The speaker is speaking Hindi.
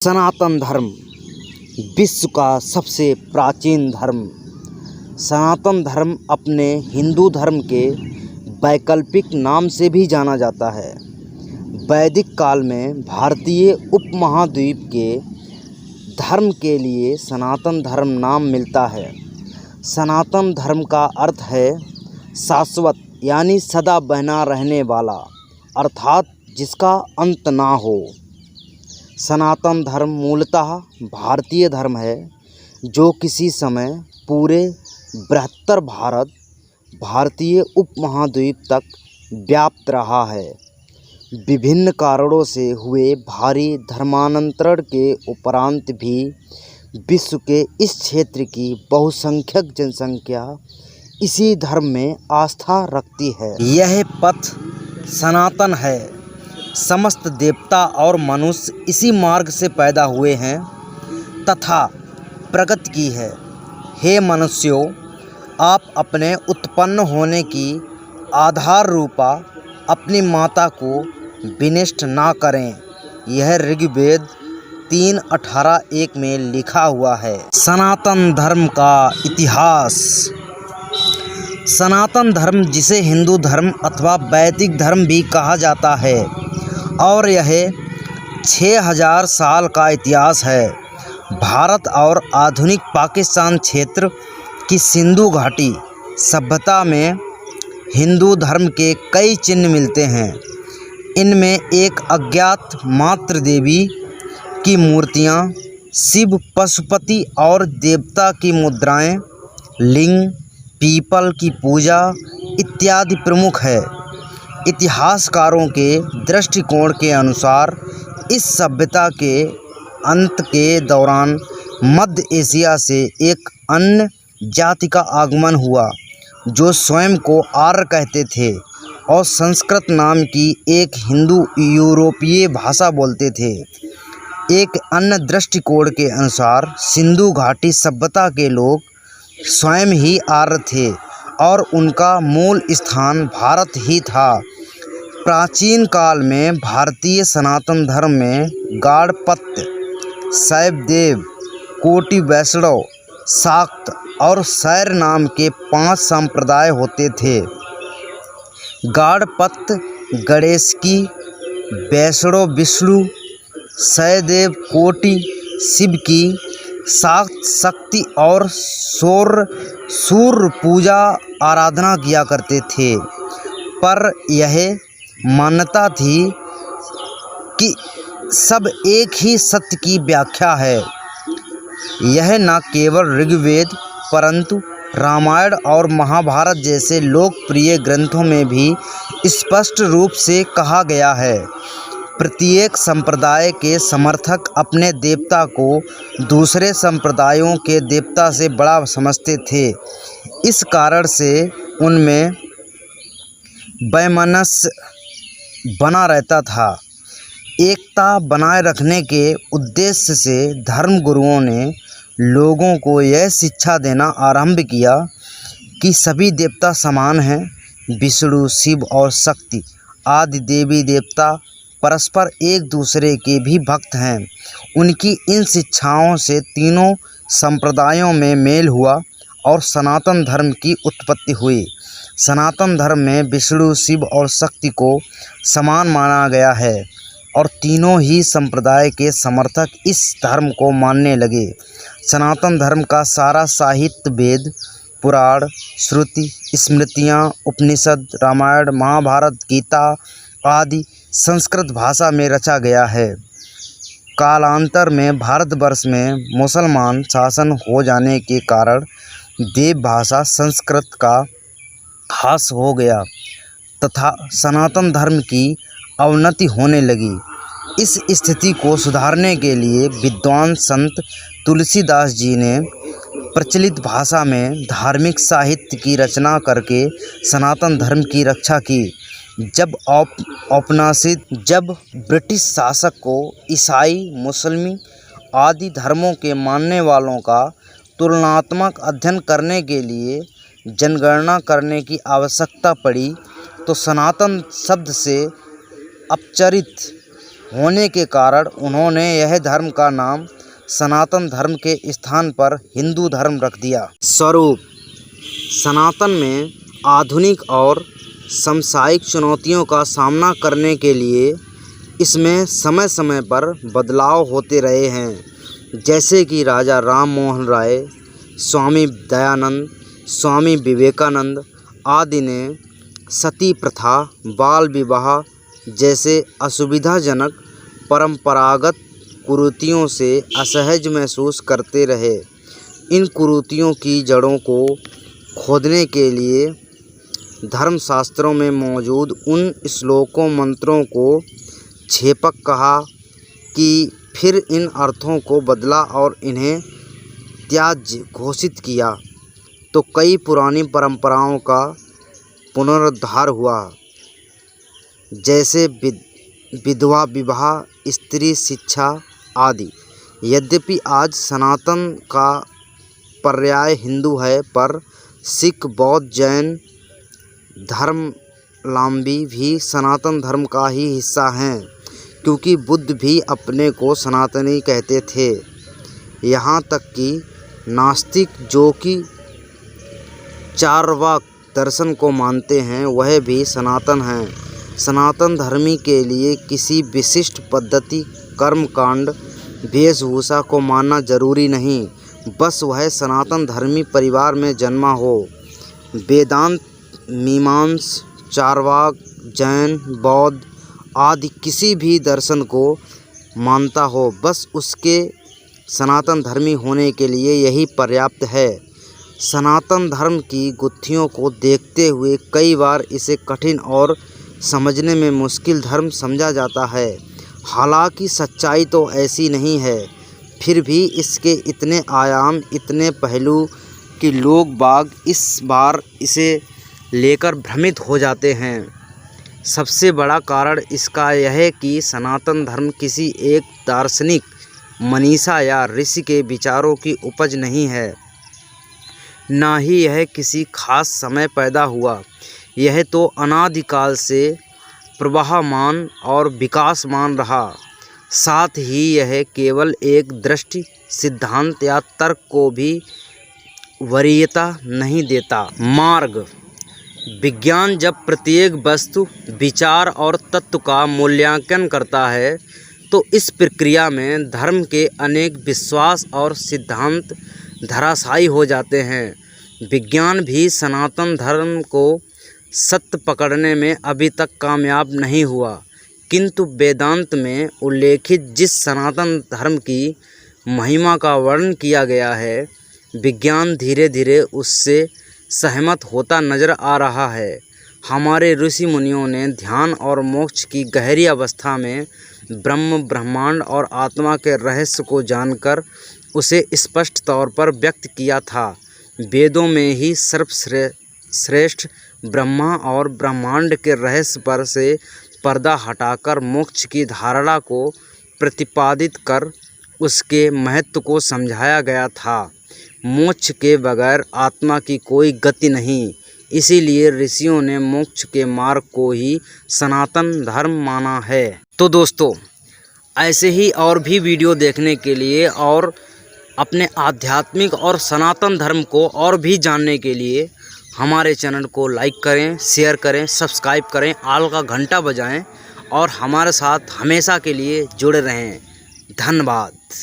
सनातन धर्म विश्व का सबसे प्राचीन धर्म। सनातन धर्म अपने हिंदू धर्म के वैकल्पिक नाम से भी जाना जाता है। वैदिक काल में भारतीय उपमहाद्वीप के धर्म के लिए सनातन धर्म नाम मिलता है। सनातन धर्म का अर्थ है शाश्वत यानी सदा बना रहने वाला, अर्थात जिसका अंत ना हो। सनातन धर्म मूलतः भारतीय धर्म है जो किसी समय पूरे बृहत्तर भारतीय उपमहाद्वीप तक व्याप्त रहा है। विभिन्न कारणों से हुए भारी धर्मांतरण के उपरांत भी विश्व के इस क्षेत्र की बहुसंख्यक जनसंख्या इसी धर्म में आस्था रखती है। यह पथ सनातन है। समस्त देवता और मनुष्य इसी मार्ग से पैदा हुए हैं तथा प्रगति की है। हे मनुष्यों, आप अपने उत्पन्न होने की आधार रूपा अपनी माता को विनष्ट ना करें। यह ऋग्वेद 3:18-1 में लिखा हुआ है। सनातन धर्म का इतिहास। सनातन धर्म, जिसे हिंदू धर्म अथवा वैदिक धर्म भी कहा जाता है, और यह 6000 साल का इतिहास है। भारत और आधुनिक पाकिस्तान क्षेत्र की सिंधु घाटी सभ्यता में हिंदू धर्म के कई चिन्ह मिलते हैं। इनमें एक अज्ञात मातृ देवी की मूर्तियाँ, शिव, पशुपति और देवता की मुद्राएं, लिंग, पीपल की पूजा इत्यादि प्रमुख है। इतिहासकारों के दृष्टिकोण के अनुसार इस सभ्यता के अंत के दौरान मध्य एशिया से एक अन्य जाति का आगमन हुआ जो स्वयं को आर्य कहते थे और संस्कृत नाम की एक हिंदू यूरोपीय भाषा बोलते थे। एक अन्य दृष्टिकोण के अनुसार सिंधु घाटी सभ्यता के लोग स्वयं ही आर्य थे और उनका मूल स्थान भारत ही था। प्राचीन काल में भारतीय सनातन धर्म में गाणपत्य, शैवदेव, कोटि वैष्णव, शाक्त और शैर नाम के 5 संप्रदाय होते थे। गाणपत्य गणेश की, वैष्णव विष्णु, शैवदेव कोटि शिव की, शाक्त शक्ति और सूर्य पूजा आराधना किया करते थे। पर यह मान्यता थी कि सब एक ही सत्य की व्याख्या है। यह न केवल ऋग्वेद परंतु रामायण और महाभारत जैसे लोकप्रिय ग्रंथों में भी स्पष्ट रूप से कहा गया है। प्रत्येक संप्रदाय के समर्थक अपने देवता को दूसरे संप्रदायों के देवता से बड़ा समझते थे। इस कारण से उनमें वैमनस्य बना रहता था। एकता बनाए रखने के उद्देश्य से धर्मगुरुओं ने लोगों को यह शिक्षा देना आरंभ किया कि सभी देवता समान हैं। विष्णु, शिव और शक्ति आदि देवी देवता परस्पर एक दूसरे के भी भक्त हैं। उनकी इन शिक्षाओं से तीनों संप्रदायों में मेल हुआ और सनातन धर्म की उत्पत्ति हुई। सनातन धर्म में विष्णु, शिव और शक्ति को समान माना गया है और तीनों ही संप्रदाय के समर्थक इस धर्म को मानने लगे। सनातन धर्म का सारा साहित्य वेद, पुराण, श्रुति, स्मृतियाँ, उपनिषद, रामायण, महाभारत, गीता आदि संस्कृत भाषा में रचा गया है। कालांतर में भारतवर्ष में मुसलमान शासन हो जाने के कारण देव भाषा संस्कृत का ह्रास हो गया तथा सनातन धर्म की अवनति होने लगी। इस स्थिति को सुधारने के लिए विद्वान संत तुलसीदास जी ने प्रचलित भाषा में धार्मिक साहित्य की रचना करके सनातन धर्म की रक्षा की। जब ब्रिटिश शासक को ईसाई, मुस्लिम आदि धर्मों के मानने वालों का तुलनात्मक अध्ययन करने के लिए जनगणना करने की आवश्यकता पड़ी तो सनातन शब्द से अपचरित होने के कारण उन्होंने यह धर्म का नाम सनातन धर्म के स्थान पर हिंदू धर्म रख दिया। स्वरूप: सनातन में आधुनिक और समसामयिक चुनौतियों का सामना करने के लिए इसमें समय समय पर बदलाव होते रहे हैं, जैसे कि राजा राम मोहन राय, स्वामी दयानंद, स्वामी विवेकानंद आदि ने सती प्रथा, बाल विवाह जैसे असुविधाजनक परंपरागत कुरीतियों से असहज महसूस करते रहे। इन कुरीतियों की जड़ों को खोदने के लिए धर्मशास्त्रों में मौजूद उन श्लोकों मंत्रों को छेपक कहा कि फिर इन अर्थों को बदला और इन्हें त्याज्य घोषित किया, तो कई पुरानी परंपराओं का पुनरुद्धार हुआ, जैसे विधवा विवाह, स्त्री शिक्षा आदि। यद्यपि आज सनातन का पर्याय हिंदू है, पर सिख, बौद्ध, जैन धर्मावलंबी भी सनातन धर्म का ही हिस्सा हैं, क्योंकि बुद्ध भी अपने को सनातनी कहते थे। यहाँ तक कि नास्तिक, जो कि चार्वाक दर्शन को मानते हैं, वह भी सनातन हैं। सनातन धर्मी के लिए किसी विशिष्ट पद्धति, कर्मकांड, वेशभूषा को मानना जरूरी नहीं, बस वह सनातन धर्मी परिवार में जन्मा हो। वेदांत, मीमांसा, चार्वाक, जैन, बौद्ध आदि किसी भी दर्शन को मानता हो, बस उसके सनातन धर्मी होने के लिए यही पर्याप्त है। सनातन धर्म की गुत्थियों को देखते हुए कई बार इसे कठिन और समझने में मुश्किल धर्म समझा जाता है। हालांकि सच्चाई तो ऐसी नहीं है, फिर भी इसके इतने आयाम, इतने पहलू कि लोग बाग इस बार इसे लेकर भ्रमित हो जाते हैं। सबसे बड़ा कारण इसका यह है कि सनातन धर्म किसी एक दार्शनिक, मनीषा या ऋषि के विचारों की उपज नहीं है, ना ही यह किसी खास समय पैदा हुआ। यह तो अनादिकाल से प्रवाहमान और विकासमान रहा। साथ ही यह केवल एक दृष्टि, सिद्धांत या तर्क को भी वरीयता नहीं देता। मार्ग: विज्ञान जब प्रत्येक वस्तु, विचार और तत्व का मूल्यांकन करता है, तो इस प्रक्रिया में धर्म के अनेक विश्वास और सिद्धांत धराशायी हो जाते हैं। विज्ञान भी सनातन धर्म को सत्य पकड़ने में अभी तक कामयाब नहीं हुआ, किंतु वेदांत में उल्लेखित जिस सनातन धर्म की महिमा का वर्णन किया गया है, विज्ञान धीरे धीरे उससे सहमत होता नजर आ रहा है। हमारे ऋषि मुनियों ने ध्यान और मोक्ष की गहरी अवस्था में ब्रह्म, ब्रह्मांड और आत्मा के रहस्य को जानकर उसे स्पष्ट तौर पर व्यक्त किया था। वेदों में ही सर्वश्रेष्ठ ब्रह्मा और ब्रह्मांड के रहस्य पर से पर्दा हटाकर मोक्ष की धारणा को प्रतिपादित कर उसके महत्व को समझाया गया था। मोक्ष के बगैर आत्मा की कोई गति नहीं, इसीलिए ऋषियों ने मोक्ष के मार्ग को ही सनातन धर्म माना है। तो दोस्तों, ऐसे ही और भी वीडियो देखने के लिए और अपने आध्यात्मिक और सनातन धर्म को और भी जानने के लिए हमारे चैनल को लाइक करें, शेयर करें, सब्सक्राइब करें, ऑल का घंटा बजाएं और हमारे साथ हमेशा के लिए जुड़े रहें। धन्यवाद।